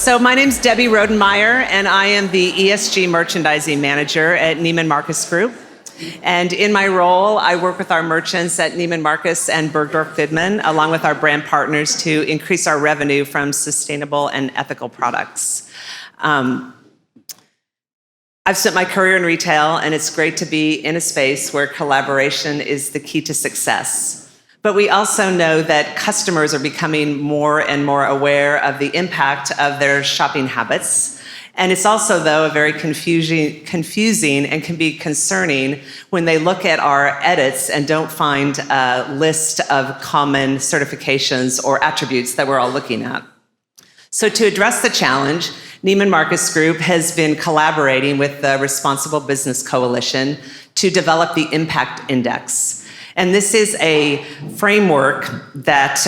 So my name's Debbie Rodenmeyer, and I am the ESG Merchandising Manager at Neiman Marcus Group. And in my role, I work with our merchants at Neiman Marcus and Bergdorf Goodman, along with our brand partners, to increase our revenue from sustainable and ethical products. I've spent my career in retail, and it's great to be in a space where collaboration is the key to success. But we also know that customers are becoming more and more aware of the impact of their shopping habits. And it's also, though, a very confusing and can be concerning when they look at our edits and don't find a list of common certifications or attributes that we're all looking at. So to address the challenge, Neiman Marcus Group has been collaborating with the Responsible Business Coalition to develop the Impact Index. And this is a framework that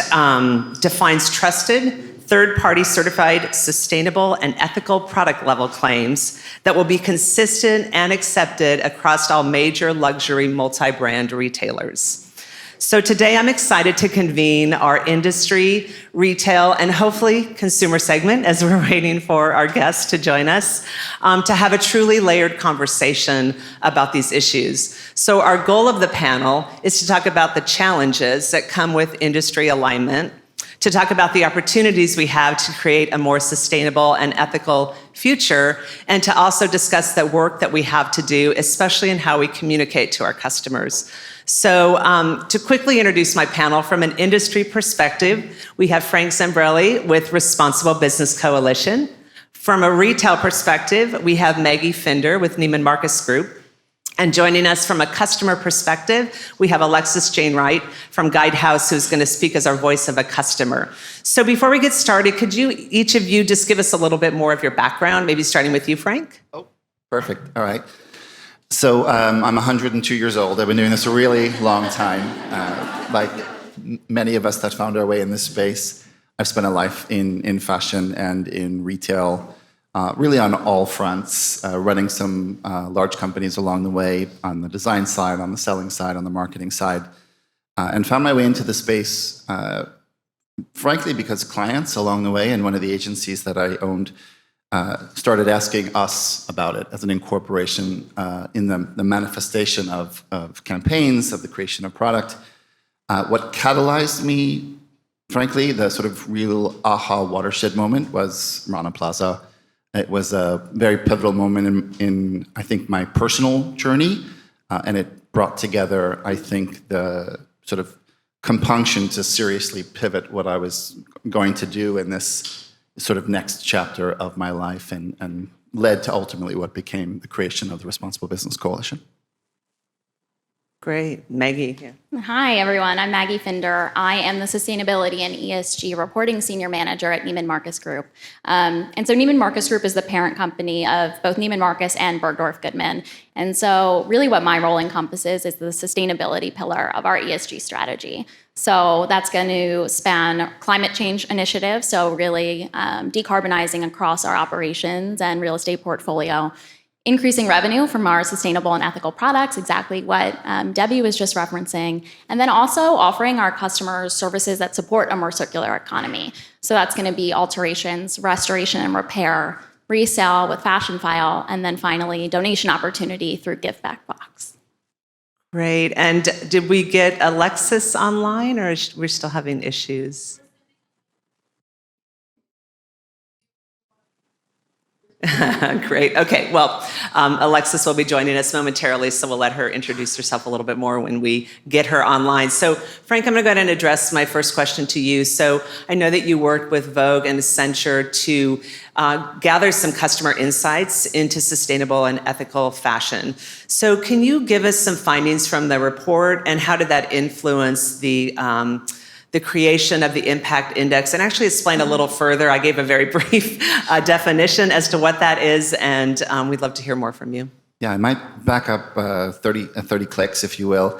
defines trusted, third-party certified, sustainable, and ethical product level claims that will be consistent and accepted across all major luxury multi-brand retailers. So today I'm excited to convene our industry, retail, and hopefully consumer segment, as we're waiting for our guests to join us, to have a truly layered conversation about these issues. So our goal of the panel is to talk about the challenges that come with industry alignment, to talk about the opportunities we have to create a more sustainable and ethical future, and to also discuss the work that we have to do, especially in how we communicate to our customers. So to quickly introduce my panel, from an industry perspective, we have Frank Zambrelli with Responsible Business Coalition. From a retail perspective, we have Maggie Finder with Neiman Marcus Group. And joining us from a customer perspective, we have Alexis Jane Wright from Guidehouse, who's going to speak as our voice of a customer. So before we get started, could you, each of you, just give us a little bit more of your background, maybe starting with you, Frank? Oh, perfect. All right. So I'm 102 years old. I've been doing this a really long time. Like many of us that found our way in this space, I've spent a life in fashion and in retail, really on all fronts, running some large companies along the way, on the design side, on the selling side, on the marketing side, and found my way into the space, frankly, because clients along the way, and one of the agencies that I owned, started asking us about it as an incorporation in the manifestation of campaigns, of the creation of product. What catalyzed me, frankly, the sort of real aha watershed moment was Rana Plaza. It was a very pivotal moment in I think, my personal journey, and it brought together, I think, the sort of compunction to seriously pivot what I was going to do in this sort of next chapter of my life, and led to ultimately what became the creation of the Responsible Business Coalition. Great. Maggie. Yeah. Hi, everyone. I'm Maggie Finder. I am the Sustainability and ESG Reporting Senior Manager at Neiman Marcus Group. And so Neiman Marcus Group is the parent company of both Neiman Marcus and Bergdorf Goodman. And so really what my role encompasses is the sustainability pillar of our ESG strategy. So that's going to span climate change initiatives, so really decarbonizing across our operations and real estate portfolio, increasing revenue from our sustainable and ethical products, exactly what Debbie was just referencing, and then also offering our customers services that support a more circular economy. So that's going to be alterations, restoration and repair, resale with Fashion File, and then finally donation opportunity through Give Back Box. Great. And did we get Alexis online, or we're still having issues? Great. Okay. Well, Alexis will be joining us momentarily, so we'll let her introduce herself a little bit more when we get her online. So, Frank, I'm going to go ahead and address my first question to you. So, I know that you worked with Vogue and Accenture to gather some customer insights into sustainable and ethical fashion. So, can you give us some findings from the report, and how did that influence the creation of the Impact Index, and actually explain a little further? I gave a very brief definition as to what that is, and we'd love to hear more from you. Yeah, I might back up 30 clicks, if you will.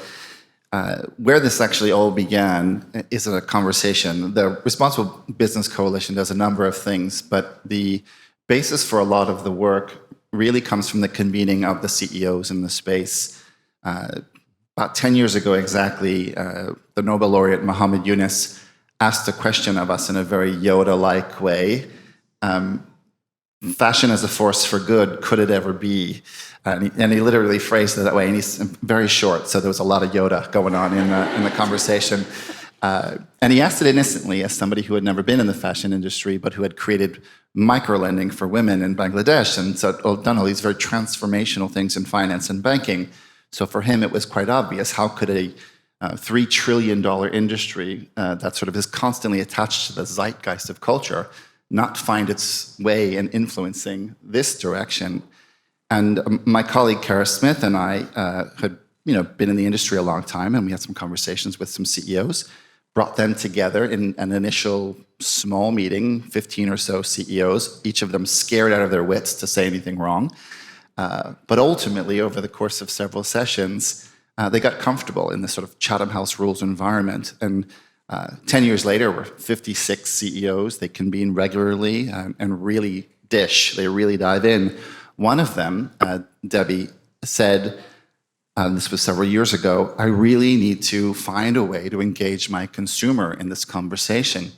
Where this actually all began is a conversation. The Responsible Business Coalition does a number of things, but the basis for a lot of the work really comes from the convening of the CEOs in the space. About 10 years ago exactly, the Nobel laureate Muhammad Yunus asked a question of us in a very Yoda-like way, fashion as a force for good, could it ever be? And he literally phrased it that way, and he's very short, so there was a lot of Yoda going on in the conversation. And he asked it innocently as somebody who had never been in the fashion industry, but who had created microlending for women in Bangladesh, and so done all these very transformational things in finance and banking. So for him, it was quite obvious, how could a $3 trillion industry that sort of is constantly attached to the zeitgeist of culture not find its way in influencing this direction? And my colleague Kara Smith and I had been in the industry a long time, and we had some conversations with some CEOs, brought them together in an initial small meeting, 15 or so CEOs, each of them scared out of their wits to say anything wrong. But ultimately, over the course of several sessions, they got comfortable in this sort of Chatham House rules environment. And 10 years later, we're 56 CEOs. They convene regularly and really dish. They really dive in. One of them, Debbie, said, this was several years ago, I really need to find a way to engage my consumer in this conversation.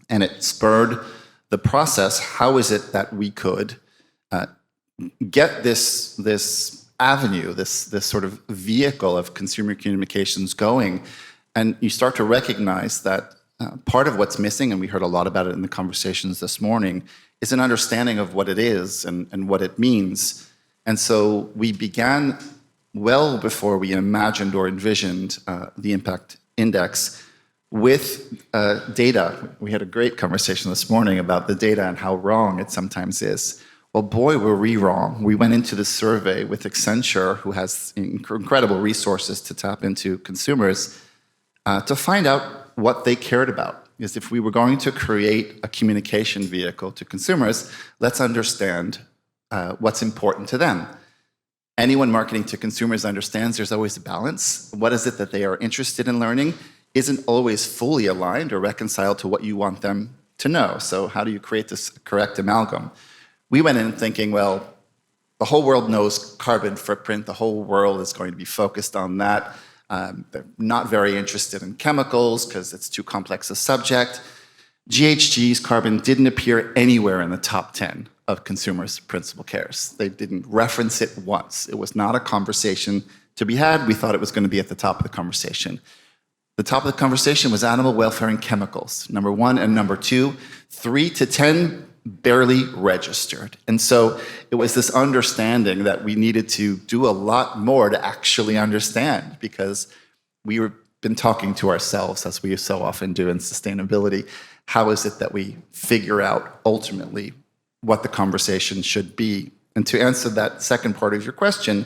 And it spurred the process. How is it that we could get this avenue, this sort of vehicle of consumer communications going? And you start to recognize that part of what's missing, and we heard a lot about it in the conversations this morning, is an understanding of what it is and what it means. And so we began, well before we imagined or envisioned the impact index, with data. We had a great conversation this morning about the data and how wrong it sometimes is. Well, boy, were we wrong. We went into the survey with Accenture, who has incredible resources to tap into consumers, to find out what they cared about. Because if we were going to create a communication vehicle to consumers, let's understand what's important to them. Anyone marketing to consumers understands there's always a balance. What is it that they are interested in learning isn't always fully aligned or reconciled to what you want them to know. So how do you create this correct amalgam? We went in thinking, well, the whole world knows carbon footprint. The whole world is going to be focused on that. They're not very interested in chemicals because it's too complex a subject. GHG's carbon didn't appear anywhere in the top 10 of consumers' principal cares. They didn't reference it once. It was not a conversation to be had. We thought it was going to be at the top of the conversation. The top of the conversation was animal welfare and chemicals, number 1, and number 2, 3 to 10 barely registered. And so it was this understanding that we needed to do a lot more to actually understand, because we were been talking to ourselves, as we so often do in sustainability. How is it that we figure out ultimately what the conversation should be? And to answer that second part of your question,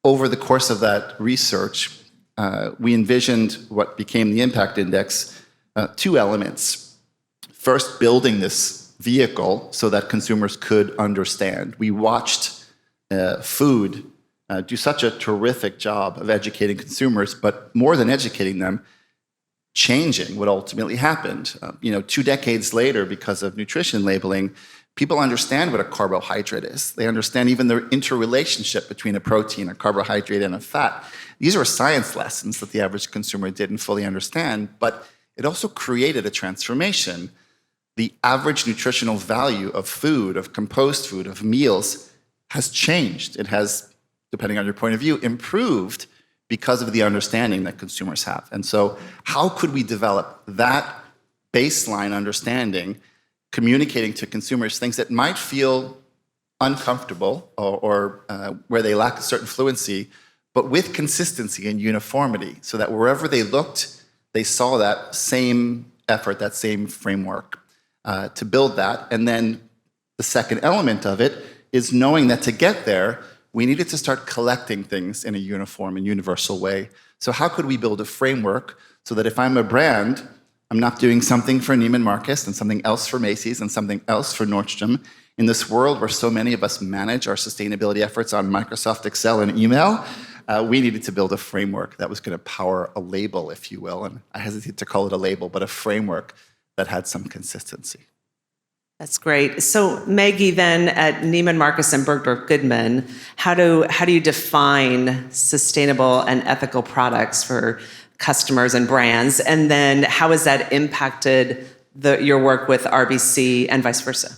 over the course of that research, we envisioned what became the Impact Index, 2 elements. First, building this vehicle so that consumers could understand. We watched food do such a terrific job of educating consumers, but more than educating them, changing what ultimately happened. 2 decades later, because of nutrition labeling, people understand what a carbohydrate is. They understand even the interrelationship between a protein, a carbohydrate, and a fat. These are science lessons that the average consumer didn't fully understand, but it also created a transformation. The average nutritional value of food, of composed food, of meals has changed. It has, depending on your point of view, improved because of the understanding that consumers have. And so how could we develop that baseline understanding, communicating to consumers things that might feel uncomfortable or where they lack a certain fluency, but with consistency and uniformity, so that wherever they looked, they saw that same effort, that same framework to build that. And then the second element of it is knowing that to get there, we needed to start collecting things in a uniform and universal way. So how could we build a framework so that if I'm a brand, I'm not doing something for Neiman Marcus and something else for Macy's and something else for Nordstrom. In this world where so many of us manage our sustainability efforts on Microsoft Excel and email, we needed to build a framework that was going to power a label, if you will. And I hesitate to call it a label, but a framework that had some consistency. That's great. So Maggie, then at Neiman Marcus and Bergdorf Goodman, how do you define sustainable and ethical products for customers and brands? And then how has that impacted your work with RBC and vice versa?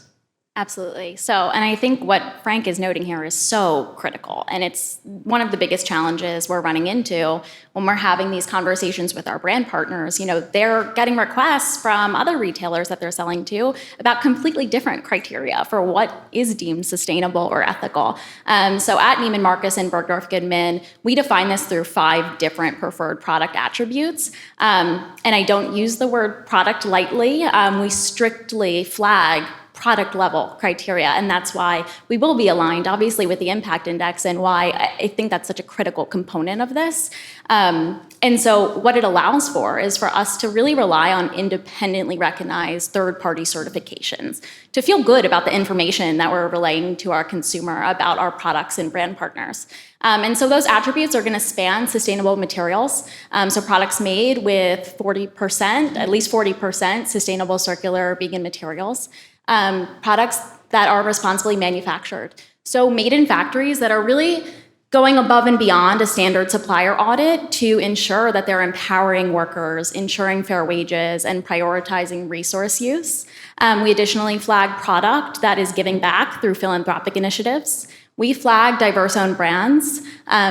Absolutely. So, and I think what Frank is noting here is so critical. And it's one of the biggest challenges we're running into when we're having these conversations with our brand partners. You know, they're getting requests from other retailers that they're selling to about completely different criteria for what is deemed sustainable or ethical. So at Neiman Marcus and Bergdorf Goodman, we define this through 5 different preferred product attributes. And I don't use the word product lightly. We strictly flag product level criteria. And that's why we will be aligned, obviously, with the impact index and why I think that's such a critical component of this. And so what it allows for is for us to really rely on independently recognized third-party certifications to feel good about the information that we're relaying to our consumer about our products and brand partners. And so those attributes are going to span sustainable materials. So products made with 40%, at least 40% sustainable circular vegan materials. Products that are responsibly manufactured. So made in factories that are really going above and beyond a standard supplier audit to ensure that they're empowering workers, ensuring fair wages, and prioritizing resource use. We additionally flag product that is giving back through philanthropic initiatives. We flag diverse-owned brands,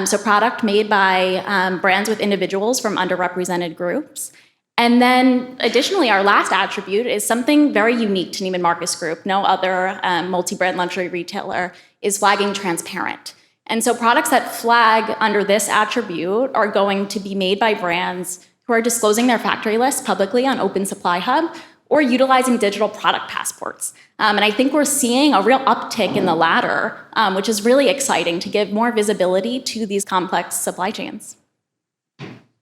so product made by brands with individuals from underrepresented groups. And then additionally, our last attribute is something very unique to Neiman Marcus Group. No other multi-brand luxury retailer is flagging transparent. And so products that flag under this attribute are going to be made by brands who are disclosing their factory lists publicly on Open Supply Hub or utilizing digital product passports. And I think we're seeing a real uptick in the latter, which is really exciting to give more visibility to these complex supply chains.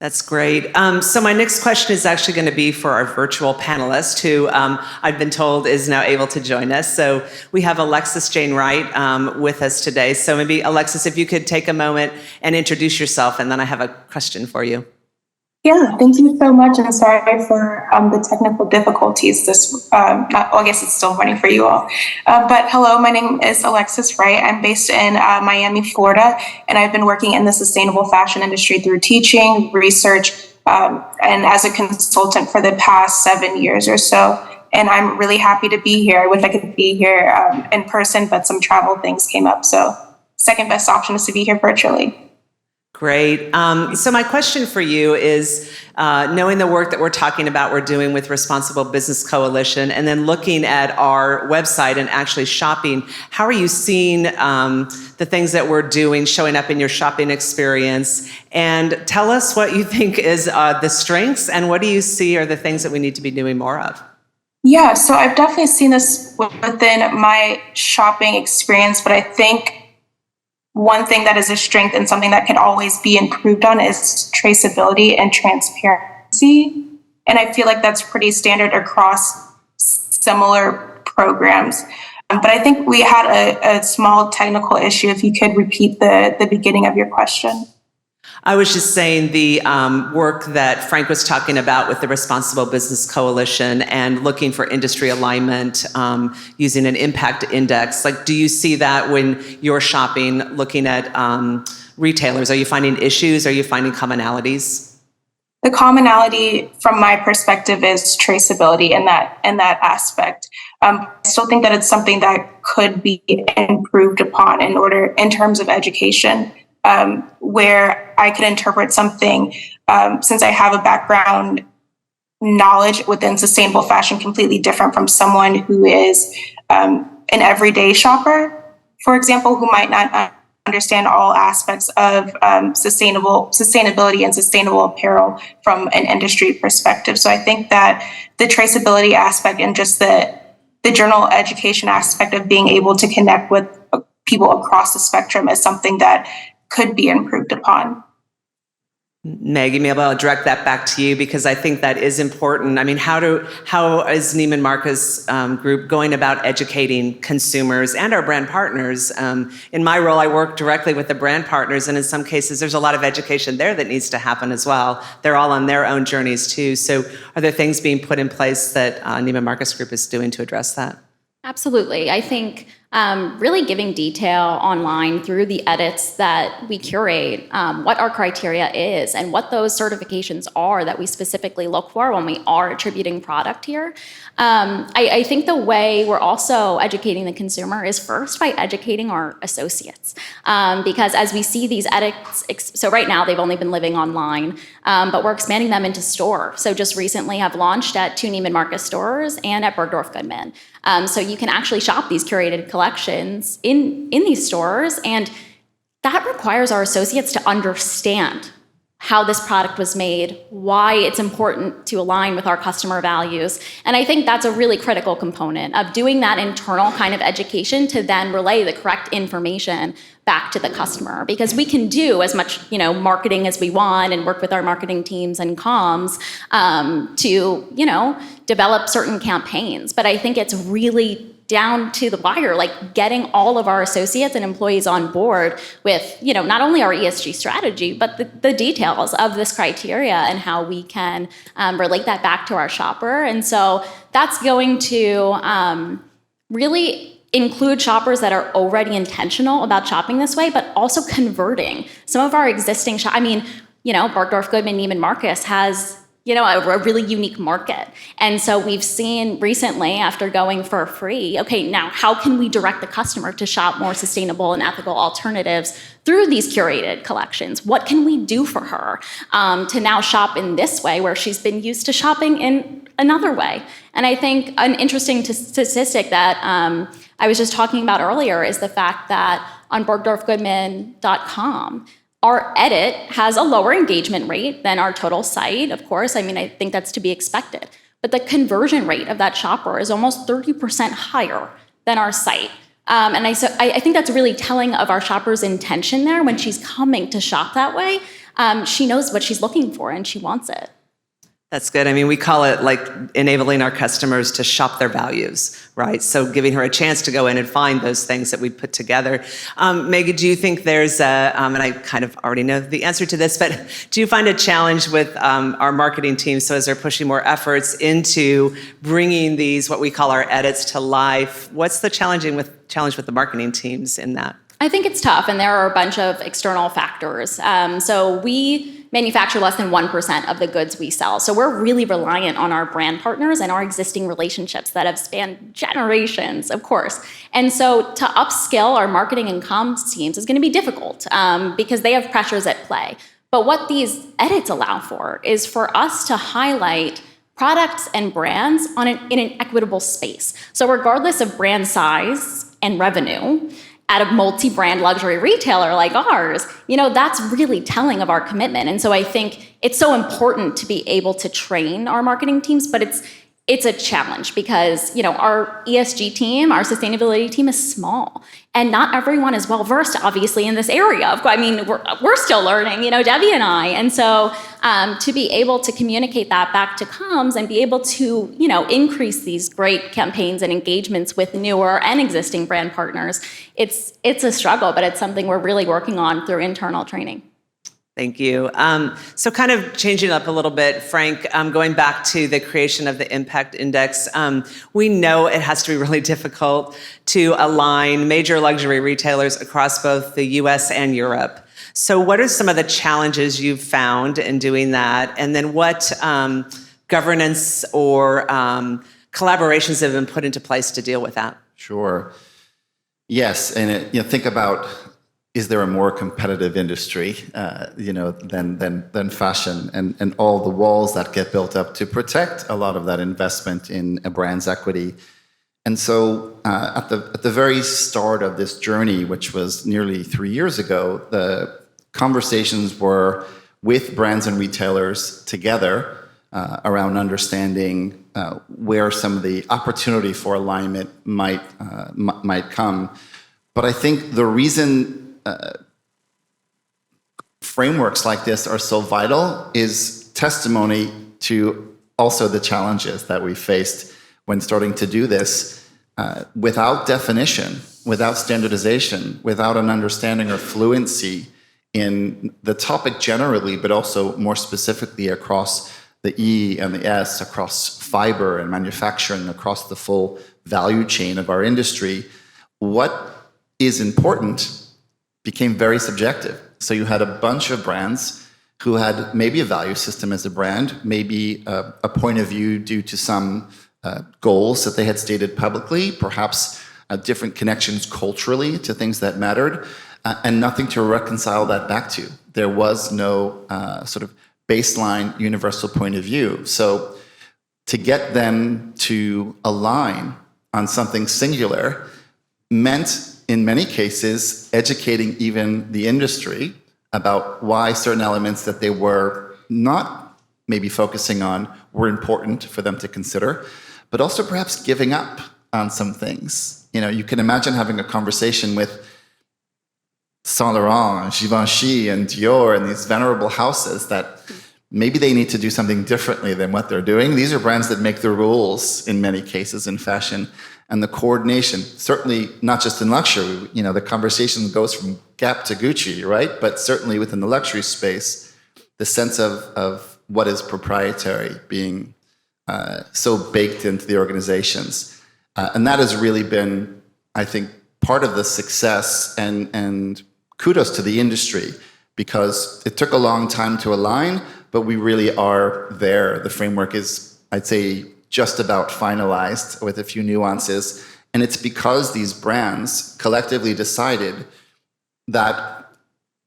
That's great. So my next question is actually going to be for our virtual panelist, who I've been told is now able to join us. So we have Alexis Jane Wright with us today. So maybe, Alexis, if you could take a moment and introduce yourself, and then I have a question for you. Yeah, thank you so much. And sorry for the technical difficulties. I guess it's still running for you all. But hello, my name is Alexis Wright. I'm based in Miami, Florida, and I've been working in the sustainable fashion industry through teaching, research, and as a consultant for the past 7 years or so. And I'm really happy to be here. I wish I could be here in person, but some travel things came up. So second best option is to be here virtually. Great. So my question for you is, knowing the work that we're doing with Responsible Business Coalition, and then looking at our website and actually shopping, how are you seeing the things that we're doing showing up in your shopping experience? And tell us what you think is the strengths, and what do you see are the things that we need to be doing more of? Yeah, so I've definitely seen this within my shopping experience, but I think one thing that is a strength and something that can always be improved on is traceability and transparency. And I feel like that's pretty standard across similar programs. But I think we had a small technical issue. If you could repeat the beginning of your question. I was just saying the work that Frank was talking about with the Responsible Business Coalition and looking for industry alignment using an impact index. Like, do you see that when you're shopping, looking at retailers? Are you finding issues? Are you finding commonalities? The commonality from my perspective is traceability in that aspect. I still think that it's something that could be improved upon in terms of education. Where I could interpret something, since I have a background knowledge within sustainable fashion completely different from someone who is an everyday shopper, for example, who might not understand all aspects of sustainability and sustainable apparel from an industry perspective. So I think that the traceability aspect and just the journal education aspect of being able to connect with people across the spectrum is something that could be improved upon. Maggie, maybe I'll direct that back to you, because I think that is important. I mean, how is Neiman Marcus Group going about educating consumers and our brand partners? In my role, I work directly with the brand partners, and in some cases, there's a lot of education there that needs to happen as well. They're all on their own journeys too. So are there things being put in place that Neiman Marcus Group is doing to address that? Absolutely. I think really giving detail online through the edits that we curate, what our criteria is and what those certifications are that we specifically look for when we are attributing product here. I think the way we're also educating the consumer is first by educating our associates. Because as we see these edits, so right now they've only been living online, but we're expanding them into store. So just recently I've launched at 2 Neiman Marcus stores and at Bergdorf Goodman. So you can actually shop these curated collections in these stores, and that requires our associates to understand how this product was made, why it's important to align with our customer values. And I think that's a really critical component of doing that internal kind of education to then relay the correct information back to the customer. Because we can do as much, marketing as we want and work with our marketing teams and comms to, develop certain campaigns. But I think it's really down to the wire, like getting all of our associates and employees on board with, not only our ESG strategy, but the details of this criteria and how we can relate that back to our shopper. And so that's going to really include shoppers that are already intentional about shopping this way, but also converting some of our existing Bergdorf Goodman, Neiman Marcus has a really unique market. And so we've seen recently, after going for free, okay, now how can we direct the customer to shop more sustainable and ethical alternatives through these curated collections? What can we do for her to now shop in this way where she's been used to shopping in another way? And I think an interesting statistic that I was just talking about earlier is the fact that on bergdorfgoodman.com, our edit has a lower engagement rate than our total site, of course. I think that's to be expected. But the conversion rate of that shopper is almost 30% higher than our site. And I think that's really telling of our shopper's intention there. When she's coming to shop that way, she knows what she's looking for and she wants it. That's good. We call it like enabling our customers to shop their values, right? So giving her a chance to go in and find those things that we put together. Megan, do you think there's and I kind of already know the answer to this, but do you find a challenge with our marketing team, so as they're pushing more efforts into bringing these, what we call our edits, to life? What's the challenge with the marketing teams in that? I think it's tough, and there are a bunch of external factors. So we manufacture less than 1% of the goods we sell. So we're really reliant on our brand partners and our existing relationships that have spanned generations, of course. And so to upskill our marketing and comms teams is going to be difficult because they have pressures at play. But what these edits allow for is for us to highlight products and brands in an equitable space. So regardless of brand size and revenue, at a multi-brand luxury retailer like ours, that's really telling of our commitment. And so I think it's so important to be able to train our marketing teams, but it's a challenge because, our ESG team, our sustainability team is small, and not everyone is well versed, obviously, in this area. We're still learning, Debbie and I. And so to be able to communicate that back to comms and be able to, increase these great campaigns and engagements with newer and existing brand partners, it's a struggle, but it's something we're really working on through internal training. Thank you. So kind of changing it up a little bit, Frank, going back to the creation of the impact index, we know it has to be really difficult to align major luxury retailers across both the US and Europe. So what are some of the challenges you've found in doing that? And then what governance or collaborations have been put into place to deal with that? Sure. Yes, and think about, is there a more competitive industry, than fashion, and all the walls that get built up to protect a lot of that investment in a brand's equity? And so, at the very start of this journey, which was nearly 3 years ago, the conversations were with brands and retailers together around understanding where some of the opportunity for alignment might come. But I think the reason frameworks like this are so vital is testimony to also the challenges that we faced when starting to do this. Without definition, without standardization, without an understanding or fluency in the topic generally, but also more specifically across the E and the S, across fiber and manufacturing, across the full value chain of our industry, what is important became very subjective. So you had a bunch of brands who had maybe a value system as a brand, maybe a point of view due to some goals that they had stated publicly, perhaps different connections culturally to things that mattered, and nothing to reconcile that back to. There was no sort of baseline universal point of view. So to get them to align on something singular meant, in many cases, educating even the industry about why certain elements that they were not maybe focusing on were important for them to consider, but also perhaps giving up on some things. You know, you can imagine having a conversation with Saint Laurent, Givenchy, and Dior, and these venerable houses that maybe they need to do something differently than what they're doing. These are brands that make the rules in many cases in fashion. And the coordination, certainly not just in luxury, you know, the conversation goes from Gap to Gucci, right? But certainly within the luxury space, the sense of what is proprietary being so baked into the organizations. And that has really been, I think, part of the success, and kudos to the industry, because it took a long time to align, but we really are there. The framework is, I'd say, just about finalized with a few nuances. And it's because these brands collectively decided that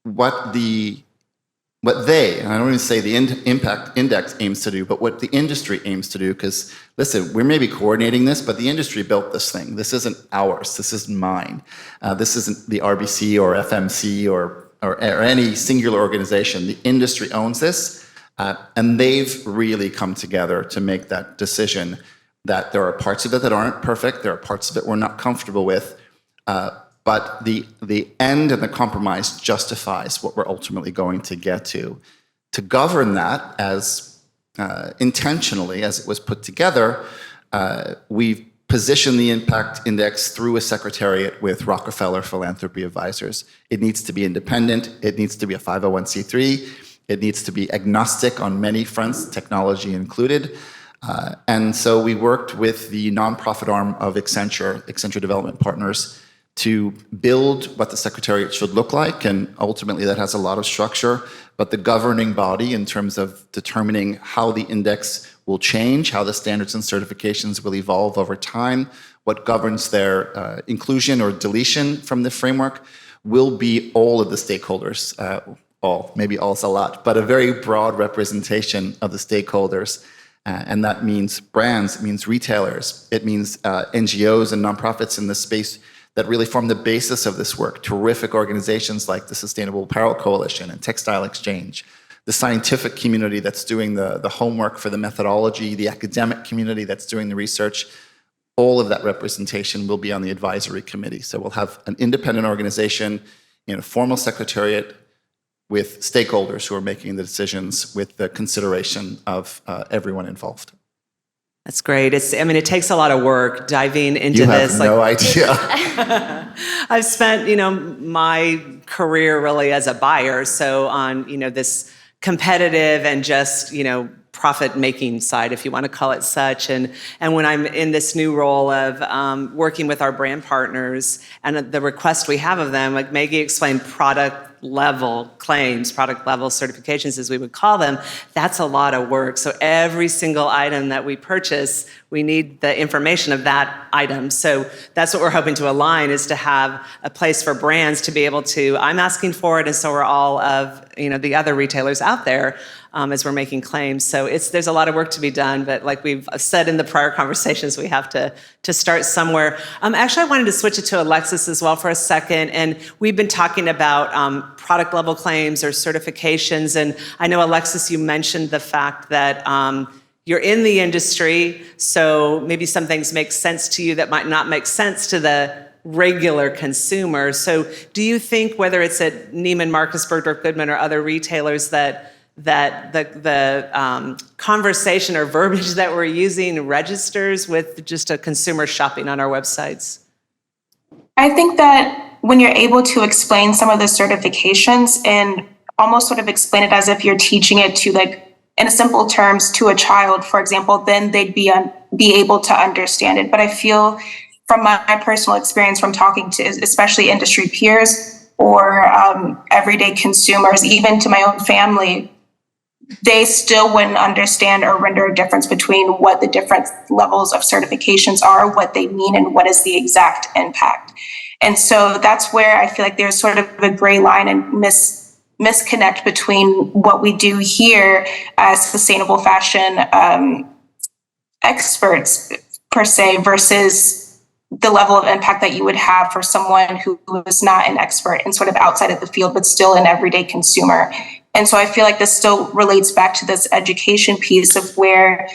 what they, and I don't even say the impact index aims to do, but what the industry aims to do, because listen, we're maybe coordinating this, but the industry built this thing. This isn't ours. This isn't mine. This isn't the RBC or FMC or any singular organization. The industry owns this. And they've really come together to make that decision that there are parts of it that aren't perfect, there are parts of it we're not comfortable with, but the end and the compromise justifies what we're ultimately going to get to. To govern that as intentionally as it was put together, we've positioned the impact index through a secretariat with Rockefeller Philanthropy Advisors. It needs to be independent, it needs to be a 501c3, it needs to be agnostic on many fronts, technology included. And so we worked with the nonprofit arm of Accenture Development Partners, to build what the Secretariat should look like. And ultimately that has a lot of structure, but the governing body in terms of determining how the index will change, how the standards and certifications will evolve over time, what governs their inclusion or deletion from the framework, will be all of the stakeholders. Maybe all's a lot, but a very broad representation of the stakeholders. And that means brands, it means retailers, it means NGOs and nonprofits in this space that really form the basis of this work. Terrific organizations like the Sustainable Apparel Coalition and Textile Exchange, the scientific community that's doing the homework for the methodology, the academic community that's doing the research. All of that representation will be on the advisory committee. So we'll have an independent organization in a formal secretariat with stakeholders who are making the decisions with the consideration of everyone involved. That's great. It takes a lot of work diving into this. You have no idea. I've spent, my career really as a buyer, so on, this competitive and just, profit-making side, if you want to call it such. And when I'm in this new role of working with our brand partners and the request we have of them, like Maggie explained, product level claims, product level certifications, as we would call them, that's a lot of work. So every single item that we purchase, we need the information of that item. So that's what we're hoping to align, is to have a place for brands to be able to, I'm asking for it, and so are all of the other retailers out there as we're making claims. So there's a lot of work to be done, but like we've said in the prior conversations, we have to start somewhere. Actually, I wanted to switch it to Alexis as well for a second, and we've been talking about product level claims or certifications, and I know, Alexis, you mentioned the fact that you're in the industry, so maybe some things make sense to you that might not make sense to the regular consumer. So do you think, whether it's at Neiman Marcus, Bergdorf Goodman, or other retailers, that the conversation or verbiage that we're using registers with just a consumer shopping on our websites? I think that when you're able to explain some of the certifications and almost sort of explain it as if you're teaching it to, like, in simple terms, to a child, for example, then they'd be able to understand it. But I feel from my personal experience from talking to especially industry peers or everyday consumers, even to my own family, they still wouldn't understand or render a difference between what the different levels of certifications are, what they mean, and what is the exact impact. And so that's where I feel like there's sort of a gray line and misconnect between what we do here as sustainable fashion experts per se versus the level of impact that you would have for someone who is not an expert and sort of outside of the field, but still an everyday consumer. And so I feel like this still relates back to this education piece of where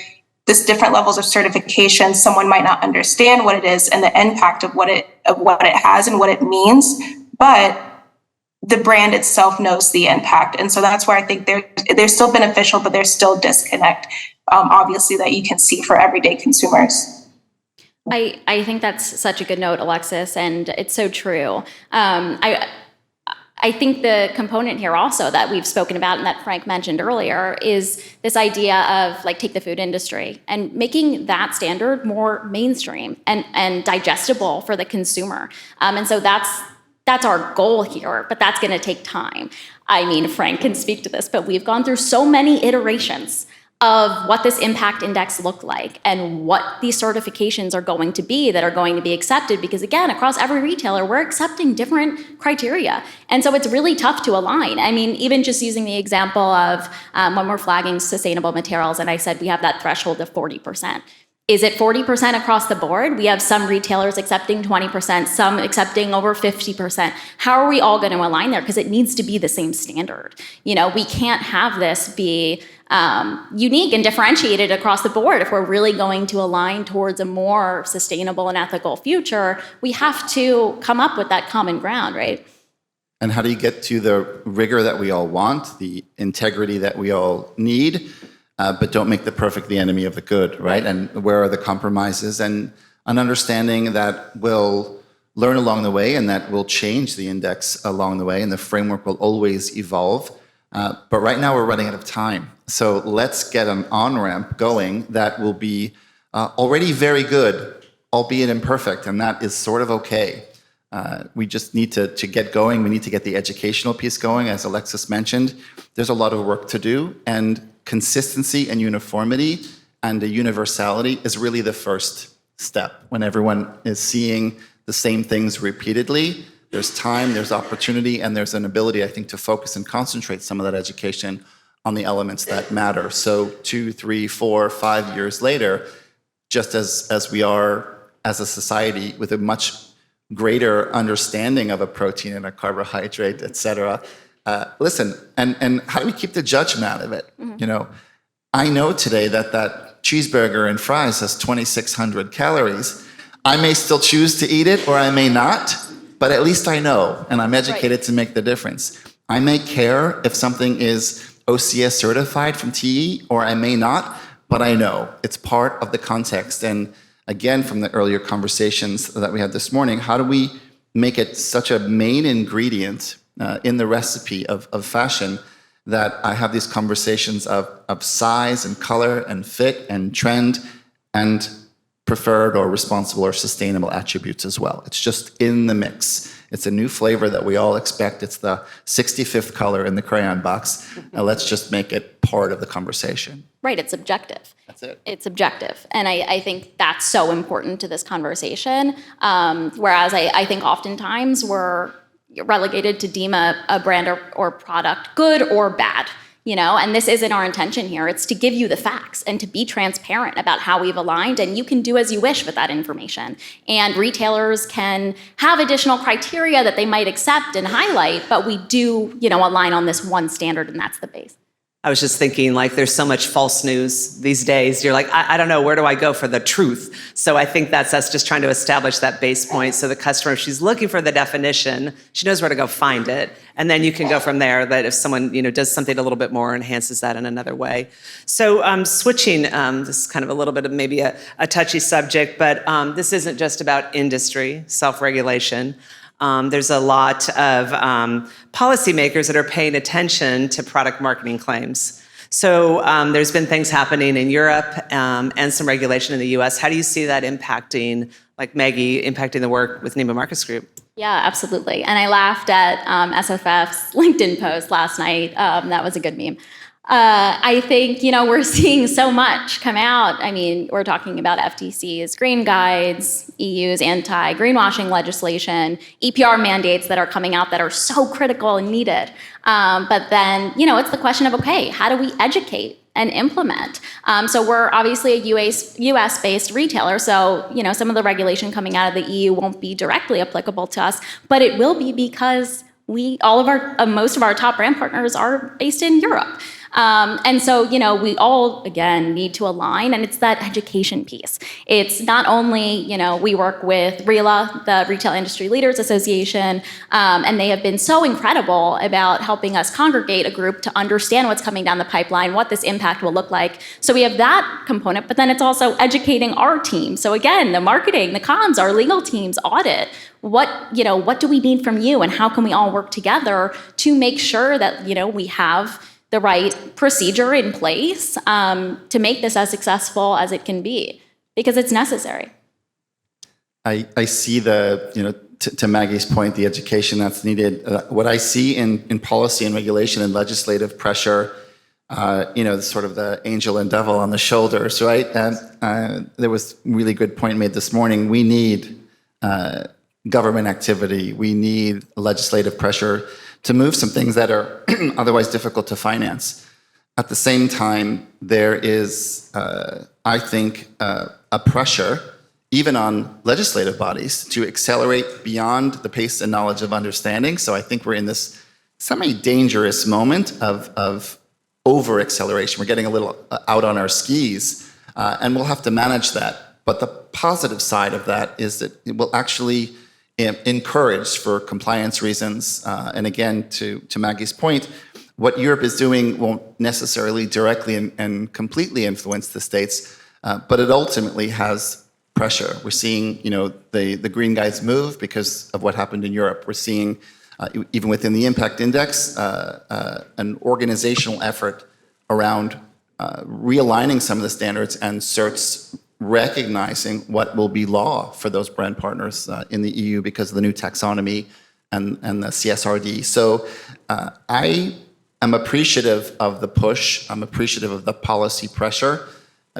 this different levels of certification, someone might not understand what it is and the impact of what it has and what it means, but the brand itself knows the impact. And so that's where I think they're still beneficial, but there's still I obviously, that you can see for everyday consumers. I think that's such a good note, Alexis, and it's so true. I think the component here also that we've spoken about and that Frank mentioned earlier is this idea of like take the food industry and making that standard more mainstream and digestible for the consumer. And so that's our goal here, but that's going to take time. I mean, Frank can speak to this, but we've gone through so many iterations of what this impact index looked like and what these certifications are going to be that are going to be accepted, because again, across every retailer, we're accepting different criteria. And so it's really tough to align. I mean, even just using the example of when we're flagging sustainable materials, and I said we have that threshold of 40%. Is it 40% across the board? We have some retailers accepting 20%, some accepting over 50%. How are we all going to align there? Because it needs to be the same standard. You know, we can't have this be unique and differentiated across the board. If we're really going to align towards a more sustainable and ethical future, we have to come up with that common ground, right? And how do you get to the rigor that we all want, the integrity that we all need, but don't make the perfect the enemy of the good, right? And where are the compromises? And an understanding that we'll learn along the way and that will change the index along the way, and the framework will always evolve. But right now we're running out of time. So let's get an on-ramp going that will be already very good, albeit imperfect, and that is sort of okay. We just need to get going. We need to get the educational piece going. As Alexis mentioned, there's a lot of work to do, and consistency and uniformity and the universality is really the first step. When everyone is seeing the same things repeatedly, there's time, there's opportunity, and there's an ability, I think, to focus and concentrate some of that education on the elements that matter. So 2, 3, 4, 5 years later, just as we are as a society with a much greater understanding of a protein and a carbohydrate, et cetera, listen, and how do we keep the judgment out of it? Mm-hmm. You know, I know today that cheeseburger and fries has 2,600 calories. I may still choose to eat it, or I may not, but at least I know, and I'm educated to make the difference. I may care if something is OCS certified from TE, or I may not, but I know it's part of the context. And again, from the earlier conversations that we had this morning, how do we make it such a main ingredient in the recipe of fashion that I have these conversations of size and color and fit and trend and preferred or responsible or sustainable attributes as well. It's just in the mix. It's a new flavor that we all expect. It's the 65th color in the crayon box. Now let's just make it part of the conversation. Right, it's objective. That's it. It's objective. And I think that's so important to this conversation. Whereas I think oftentimes we're relegated to deem a brand or product good or bad. You know, and this isn't our intention here. It's to give you the facts and to be transparent about how we've aligned, and you can do as you wish with that information. And retailers can have additional criteria that they might accept and highlight, but we do, align on this one standard, and that's the base. I was just thinking, like, there's so much false news these days. You're like, I don't know, where do I go for the truth? So I think that's us just trying to establish that base point. So the customer, if she's looking for the definition, she knows where to go find it. And then you can go from there, that if someone, does something a little bit more, enhances that in another way. So switching, this is kind of a little bit of maybe a touchy subject, but this isn't just about industry, self-regulation. There's a lot of policymakers that are paying attention to product marketing claims. So there's been things happening in Europe and some regulation in the US. How do you see that impacting like Maggie impacting the work with Neiman Marcus Group? Yeah, absolutely. And I laughed at SFF's LinkedIn post last night. That was a good meme. I think, we're seeing so much come out. I mean, we're talking about FTC's green guides, EU's anti-greenwashing legislation, EPR mandates that are coming out that are so critical and needed. But then, it's the question of, okay, how do we educate and implement? So we're obviously a US-based retailer, so some of the regulation coming out of the EU won't be directly applicable to us, but it will be because most of our top brand partners are based in Europe. And so, we all, again, need to align, and it's that education piece. It's not only, we work with RILA, the Retail Industry Leaders Association, and they have been so incredible about helping us congregate a group to understand what's coming down the pipeline, what this impact will look like. So we have that component, but then it's also educating our team. So again, the marketing, the comms, our legal teams, audit. What do we need from you, and how can we all work together to make sure that, we have the right procedure in place to make this as successful as it can be, because it's necessary. I see to Maggie's point, the education that's needed. What I see in policy and regulation and legislative pressure, sort of the angel and devil on the shoulders, right? There was a really good point made this morning. We need government activity. We need legislative pressure to move some things that are otherwise difficult to finance. At the same time, there is, I think, a pressure, even on legislative bodies, to accelerate beyond the pace and knowledge of understanding. So I think we're in this semi-dangerous moment of over-acceleration. We're getting a little out on our skis, and we'll have to manage that. But the positive side of that is that it will actually encouraged for compliance reasons. And again, to Maggie's point, what Europe is doing won't necessarily directly and completely influence the states, but it ultimately has pressure. We're seeing, the green guides move because of what happened in Europe. We're seeing, even within the impact index, an organizational effort around realigning some of the standards and certs recognizing what will be law for those brand partners in the EU because of the new taxonomy and the CSRD. So I am appreciative of the push. I'm appreciative of the policy pressure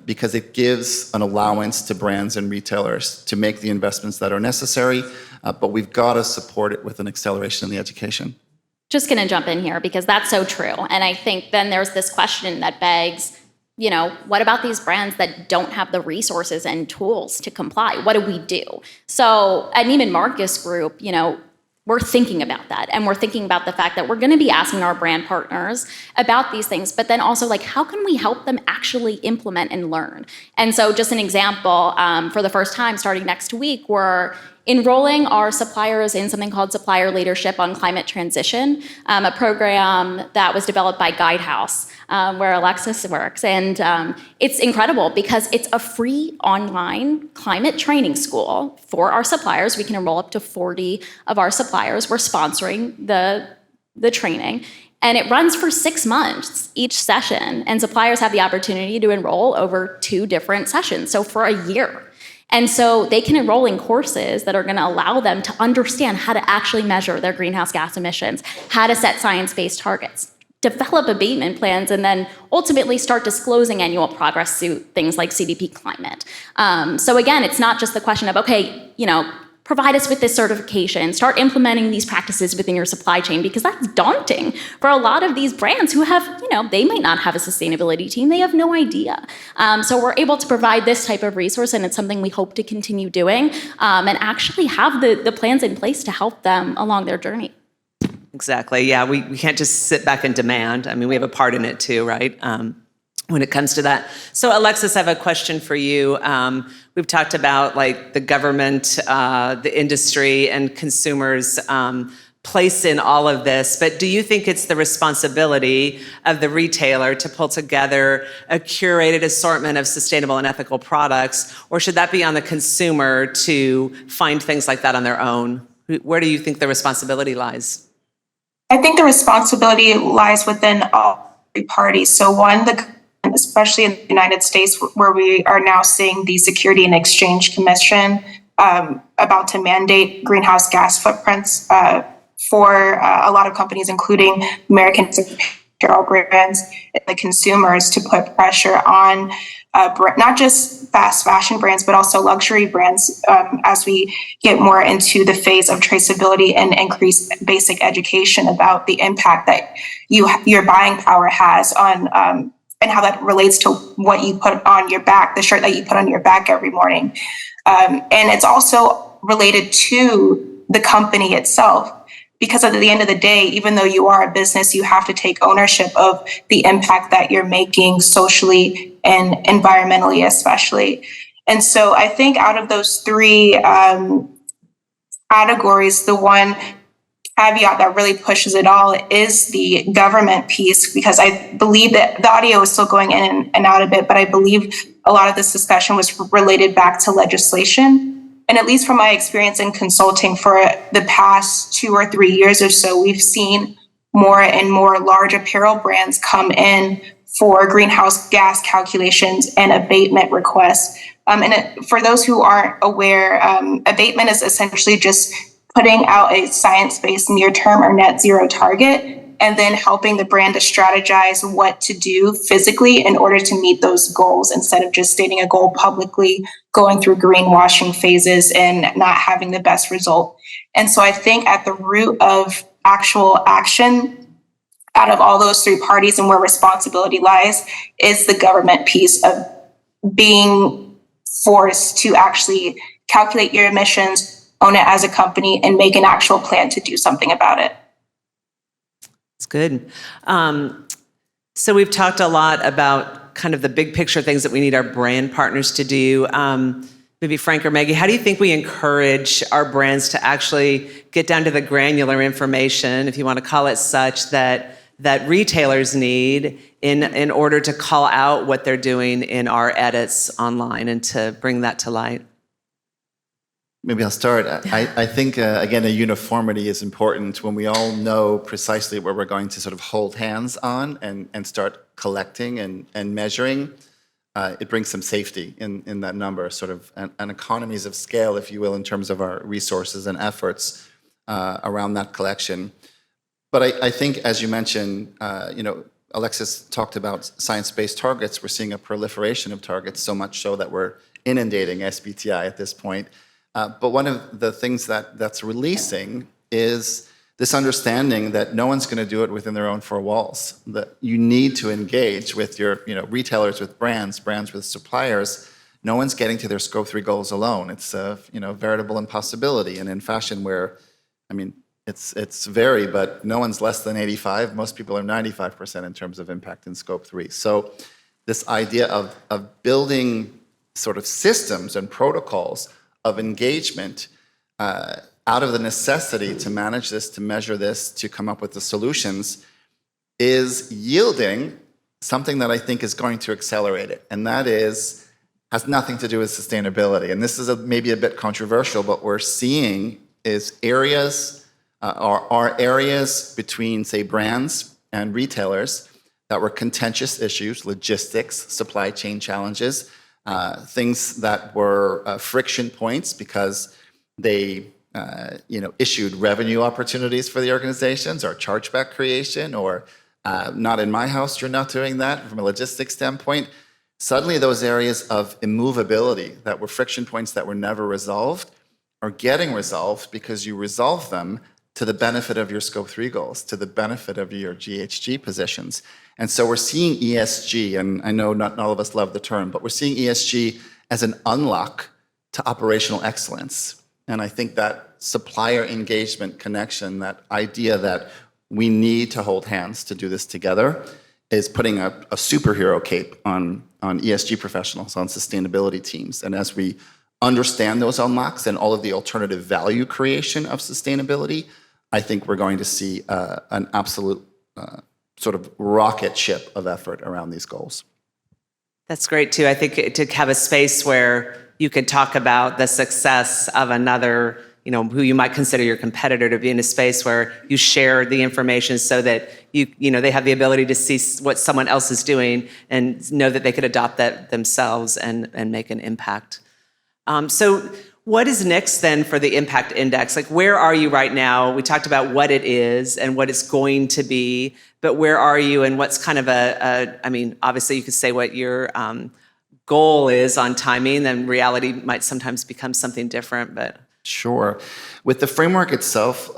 because it gives an allowance to brands and retailers to make the investments that are necessary, but we've got to support it with an acceleration in the education. Just going to jump in here because that's so true. And I think then there's this question that begs, what about these brands that don't have the resources and tools to comply? What do we do? So at Neiman Marcus Group, we're thinking about that. And we're thinking about the fact that we're going to be asking our brand partners about these things, but then also how can we help them actually implement and learn? And so just an example, for the first time starting next week, we're enrolling our suppliers in something called Supplier Leadership on Climate Transition, a program that was developed by Guidehouse, where Alexis works. And it's incredible because it's a free online climate training school for our suppliers. We can enroll up to 40 of our suppliers. We're sponsoring the training. And it runs for 6 months each session. And suppliers have the opportunity to enroll over 2 different sessions, so for a year. And so they can enroll in courses that are going to allow them to understand how to actually measure their greenhouse gas emissions, how to set science-based targets, develop abatement plans, and then ultimately start disclosing annual progress through things like CDP climate. So again, it's not just the question of, okay, provide us with this certification, start implementing these practices within your supply chain, because that's daunting for a lot of these brands who have, they might not have a sustainability team. They have no idea. So we're able to provide this type of resource, and it's something we hope to continue doing and actually have the plans in place to help them along their journey. Exactly. Yeah, we can't just sit back and demand. I mean, we have a part in it too, right? When it comes to that. So Alexis, I have a question for you. We've talked about the government, the industry, and consumers' place in all of this, but do you think it's the responsibility of the retailer to pull together a curated assortment of sustainable and ethical products, or should that be on the consumer to find things like that on their own? Where do you think the responsibility lies? I think the responsibility lies within all parties. So one, especially in the United States, where we are now seeing the Security and Exchange Commission about to mandate greenhouse gas footprints for a lot of companies, including American apparel brands and the consumers, to put pressure on not just fast fashion brands, but also luxury brands as we get more into the phase of traceability and increase basic education about the impact that your buying power has on and how that relates to what you put on your back, the shirt that you put on your back every morning. And it's also related to the company itself, because at the end of the day, even though you are a business, you have to take ownership of the impact that you're making socially and environmentally, especially. And so I think out of those three categories, the one caveat that really pushes it all is the government piece, because I believe that the audio is still going in and out a bit, but I believe a lot of this discussion was related back to legislation. And at least from my experience in consulting for the past 2 or 3 years or so, we've seen more and more large apparel brands come in for greenhouse gas calculations and abatement requests. For those who aren't aware, abatement is essentially just putting out a science-based near-term or net zero target, and then helping the brand to strategize what to do physically in order to meet those goals, instead of just stating a goal publicly, going through greenwashing phases and not having the best result. And so I think at the root of actual action out of all those three parties and where responsibility lies is the government piece of being forced to actually calculate your emissions, own it as a company, and make an actual plan to do something about it. That's good. So we've talked a lot about kind of the big picture things that we need our brand partners to do. Maybe Frank or Maggie, how do you think we encourage our brands to actually get down to the granular information, if you want to call it such, that retailers need in order to call out what they're doing in our edits online and to bring that to light? Maybe I'll start. I think, again, a uniformity is important when we all know precisely where we're going to sort of hold hands on and start collecting and measuring. It brings some safety in that number, sort of an economies of scale, if you will, in terms of our resources and efforts around that collection. But I think, as you mentioned, Alexis talked about science-based targets. We're seeing a proliferation of targets, so much so that we're inundating SBTI at this point. But one of the things that's releasing is this understanding that no one's going to do it within their own four walls, that you need to engage with your retailers, with brands with suppliers. No one's getting to their Scope 3 goals alone. It's a veritable impossibility. And in fashion, where, I mean, it's vary, but no one's less than 85. Most people are 95% in terms of impact in Scope 3. So this idea of building sort of systems and protocols of engagement out of the necessity to manage this, to measure this, to come up with the solutions, is yielding something that I think is going to accelerate it. And that has nothing to do with sustainability. And this is maybe a bit controversial, but we're seeing is areas, are areas between, say, brands and retailers that were contentious issues, logistics, supply chain challenges, things that were friction points because they issued revenue opportunities for the organizations, or chargeback creation, or not in my house, you're not doing that from a logistics standpoint. Suddenly those areas of immovability that were friction points that were never resolved are getting resolved because you resolve them to the benefit of your Scope 3 goals, to the benefit of your GHG positions. And so we're seeing ESG, and I know not all of us love the term, but we're seeing ESG as an unlock to operational excellence. And I think that supplier engagement connection, that idea that we need to hold hands to do this together, is putting a superhero cape on ESG professionals, on sustainability teams. And as we understand those unlocks and all of the alternative value creation of sustainability, I think we're going to see an absolute sort of rocket ship of effort around these goals. That's great too. I think to have a space where you could talk about the success of another, who you might consider your competitor, to be in a space where you share the information so that they have the ability to see what someone else is doing and know that they could adopt that themselves and make an impact. So What is next then for the impact index? Like, where are you right now? We talked about what it is and what it's going to be, but where are you and what's kind of I mean, obviously you could say what your goal is on timing, then reality might sometimes become something different, but. Sure. With the framework itself,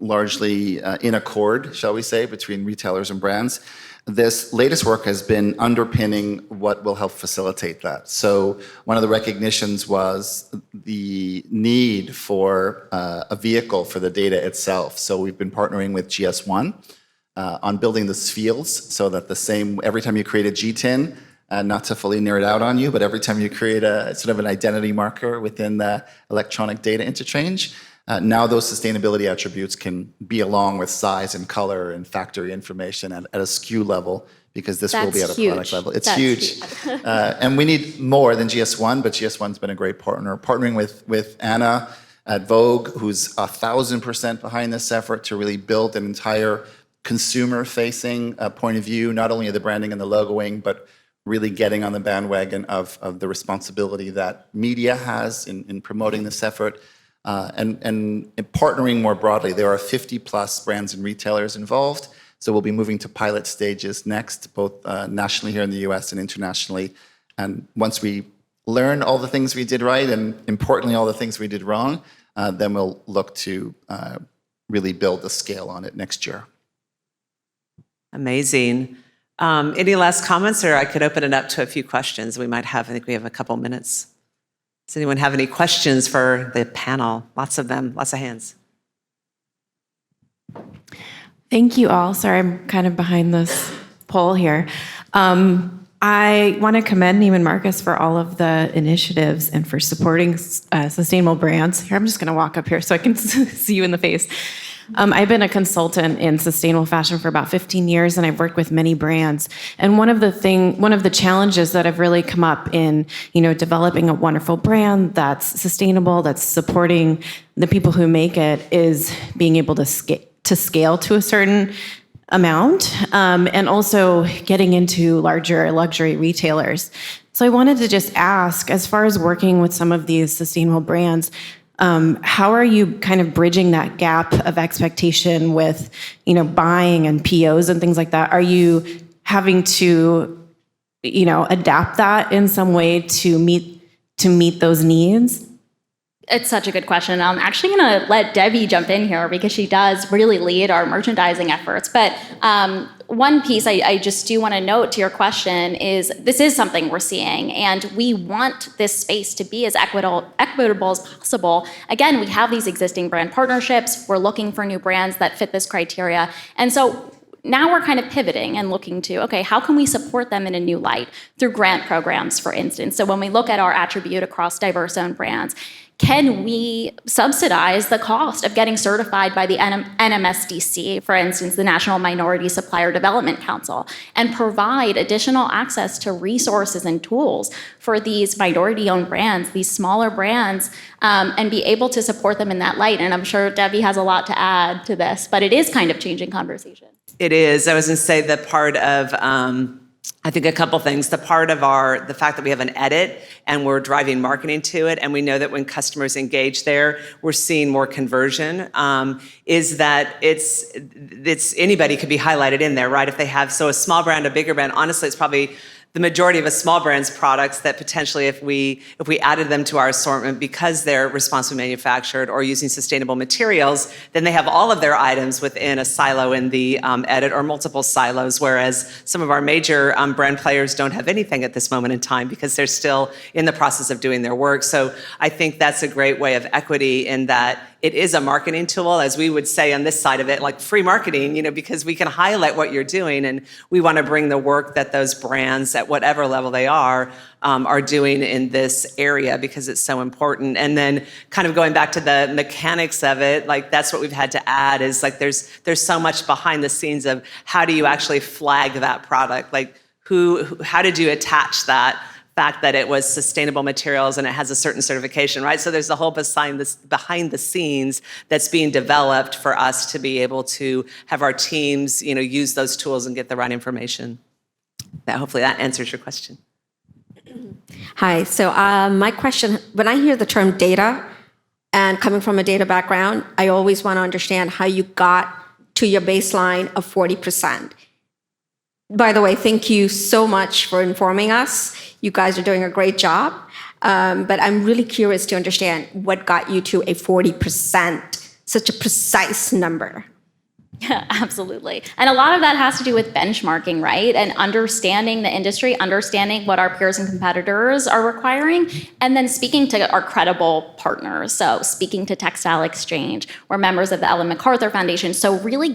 largely in accord, shall we say, between retailers and brands, this latest work has been underpinning what will help facilitate that. So one of the recognitions was the need for a vehicle for the data itself. So we've been partnering with GS1 on building the fields so that every time you create a GTIN, not to fully nerd out on you, but every time you create a sort of an identity marker within the electronic data interchange, now those sustainability attributes can be along with size and color and factory information at a SKU level, because this will be at a product level. It's huge. And we need more than GS1, but GS1's been a great partner. Partnering with Anna at Vogue, who's 1,000% behind this effort to really build an entire consumer-facing point of view, not only of the branding and the logoing, but really getting on the bandwagon of the responsibility that media has in promoting this effort. And partnering more broadly. There are 50 plus brands and retailers involved. So we'll be moving to pilot stages next, both nationally here in the US and internationally. And once we learn all the things we did right and importantly, all the things we did wrong, then we'll look to really build the scale on it next year. Amazing. Any last comments, or I could open it up to a few questions we might have. I think we have a couple minutes. Does anyone have any questions for the panel? Lots of them, lots of hands. Thank you all. Sorry, I'm kind of behind this poll here. I want to commend Neiman Marcus for all of the initiatives and for supporting sustainable brands. Here, I'm just going to walk up here so I can see you in the face. I've been a consultant in sustainable fashion for about 15 years, and I've worked with many brands. And one of the challenges that have really come up in, developing a wonderful brand that's sustainable, that's supporting the people who make it, is being able to scale to a certain amount, and also getting into larger luxury retailers. So I wanted to just ask, as far as working with some of these sustainable brands, how are you kind of bridging that gap of expectation with, buying and POs and things like that? Are you having to, adapt that in some way to meet those needs? It's such a good question. I'm actually going to let Debbie jump in here because she does really lead our merchandising efforts. But one piece I just do want to note to your question is this is something we're seeing, and we want this space to be as equitable as possible. Again, we have these existing brand partnerships. We're looking for new brands that fit this criteria. And so now we're kind of pivoting and looking to, okay, how can we support them in a new light through grant programs, for instance? So when we look at our attribute across diverse-owned brands, can we subsidize the cost of getting certified by the NMSDC, for instance, the National Minority Supplier Development Council, and provide additional access to resources and tools for these minority-owned brands, these smaller brands, and be able to support them in that light? And I'm sure Debbie has a lot to add to this, but it is kind of changing conversation. It is. I was going to say that part of, I think a couple things. The part of the fact that we have an edit and we're driving marketing to it, and we know that when customers engage there, we're seeing more conversion, is that it's anybody could be highlighted in there, right? If they have, so a small brand, a bigger brand, honestly, it's probably the majority of a small brand's products that potentially if we added them to our assortment because they're responsibly manufactured or using sustainable materials, then they have all of their items within a silo in the edit or multiple silos, whereas some of our major brand players don't have anything at this moment in time because they're still in the process of doing their work. So I think that's a great way of equity in that it is a marketing tool, as we would say on this side of it, like free marketing, because we can highlight what you're doing, and we want to bring the work that those brands at whatever level they are doing in this area because it's so important. And then kind of going back to the mechanics of it, like that's what we've had to add is like there's so much behind the scenes of how do you actually flag that product? Like how did you attach that fact that it was sustainable materials and it has a certain certification, right? So there's a whole behind the scenes that's being developed for us to be able to have our teams, use those tools and get the right information. Hopefully that answers your question. Hi. So my question, when I hear the term data, and coming from a data background, I always want to understand how you got to your baseline of 40%. By the way, thank you so much for informing us. You guys are doing a great job. But I'm really curious to understand what got you to a 40%, such a precise number. Yeah, absolutely. And a lot of that has to do with benchmarking, right? And understanding the industry, understanding what our peers and competitors are requiring, and then speaking to our credible partners. So speaking to Textile Exchange, we're members of the Ellen MacArthur Foundation. So really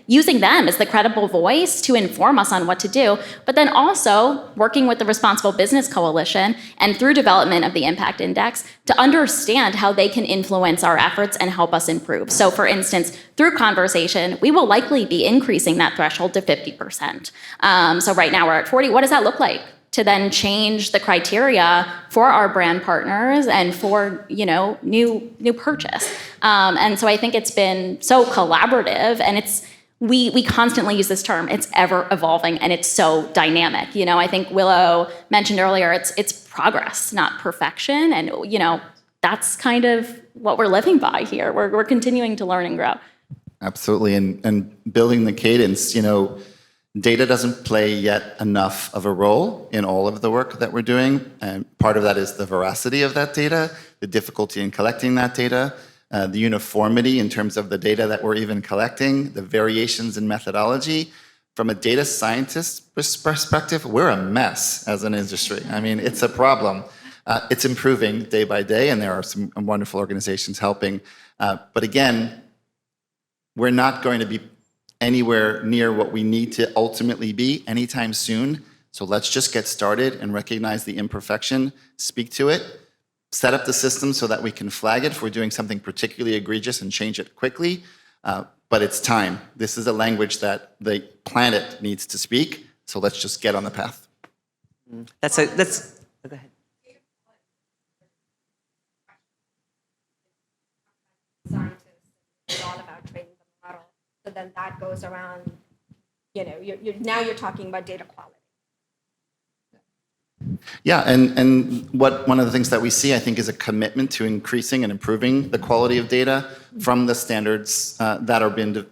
using them as the credible voice to inform us on what to do, but then also working with the Responsible Business Coalition and through development of the Impact Index to understand how they can influence our efforts and help us improve. So for instance, through conversation, we will likely be increasing that threshold to 50%. So right now we're at 40. What does that look like to then change the criteria for our brand partners and for new purchase? And so I think it's been so collaborative, and we constantly use this term. It's ever evolving and it's so dynamic. I think Willow mentioned earlier, it's progress, not perfection, and that's kind of what we're living by here. We're continuing to learn and grow. Absolutely, and building the cadence, data doesn't play yet enough of a role in all of the work that we're doing, and part of that is the veracity of that data, the difficulty in collecting that data, the uniformity in terms of the data that we're even collecting, the variations in methodology. From a data scientist perspective, we're a mess as an industry. I mean, it's a problem. It's improving day by day, and there are some wonderful organizations helping. But again, we're not going to be anywhere near what we need to ultimately be anytime soon. So let's just get started and recognize the imperfection, speak to it, set up the system so that we can flag it if we're doing something particularly egregious and change it quickly. But it's time. This is a language that the planet needs to speak. So let's just get on the path. Go ahead. It's all about training the model. So then that goes around, now you're talking about data quality. Yeah, and one of the things that we see, I think, is a commitment to increasing and improving the quality of data from the standards that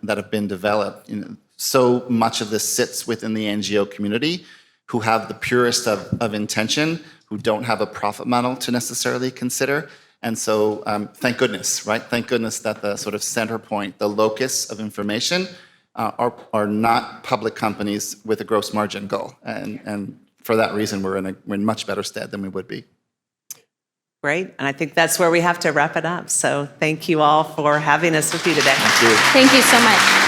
have been developed. So much of this sits within the NGO community, who have the purest of intention, who don't have a profit model to necessarily consider. And so, thank goodness, right? Thank goodness that the sort of center point, the locus of information, are not public companies with a gross margin goal. And for that reason, we're in much better stead than we would be. Great. And I think that's where we have to wrap it up. So thank you all for having us with you today. Thank you. Thank you so much.